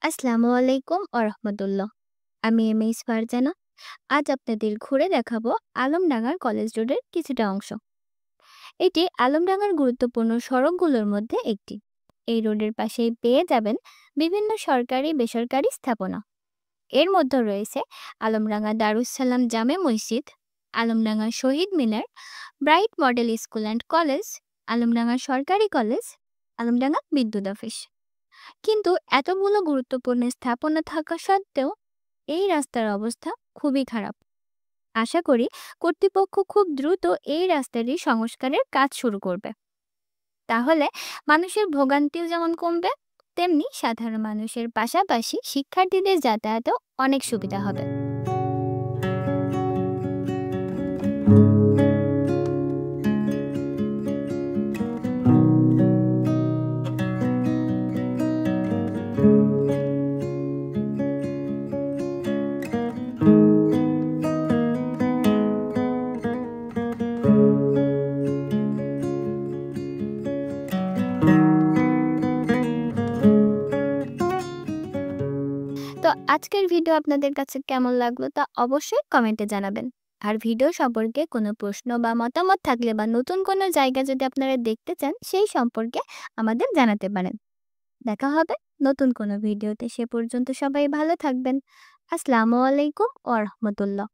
আসসালামু আলাইকুম রাহমাতুল্লাহ। আমি এমএইচ ফারজানা। আজ আপনাদের ঘুরে দেখাবো আলমডাঙ্গার কলেজ রোডের কিছুটা অংশ। এটি আলমডাঙ্গার গুরুত্বপূর্ণ সড়কগুলোর মধ্যে একটি। এই রোডের পাশেই পেয়ে যাবেন বিভিন্ন সরকারি বেসরকারি স্থাপনা। এর মধ্যে রয়েছে আলমডাঙ্গা দারুস Salam Jame Masjid, Alamdanga Shaheed Minar, bright model school and college, Alamdanga সরকারি কলেজ, আলমডাঙ্গা বিদ্যুৎ অফিস। কিন্তু এতগুলো গুরুত্বপূর্ণ স্থাপনা থাকা সত্ত্বেও এই রাস্তার অবস্থা খুবই খারাপ। আশা করি কর্তৃপক্ষ খুব দ্রুত এই রাস্তাটির সংস্কারের কাজ শুরু করবে। তাহলে মানুষের ভোগান্তিও যেমন কমবে, তেমনি সাধারণ মানুষের পাশাপাশি শিক্ষার্থীদের যাতায়াতেও অনেক সুবিধা হবে। তো আজকের ভিডিও আপনাদের কাছে কেমন লাগলো তা অবশ্যই কমেন্টে জানাবেন। আর ভিডিও সম্পর্কে কোনো প্রশ্ন বা মতামত থাকলে বা নতুন কোনো জায়গা যদি আপনারা দেখতে চান সেই সম্পর্কে আমাদের জানাতে পারেন। দেখা হবে নতুন কোনো ভিডিওতে। সে পর্যন্ত সবাই ভালো থাকবেন। আসসালামু আলাইকুম ওয়া রাহমাতুল্লাহ।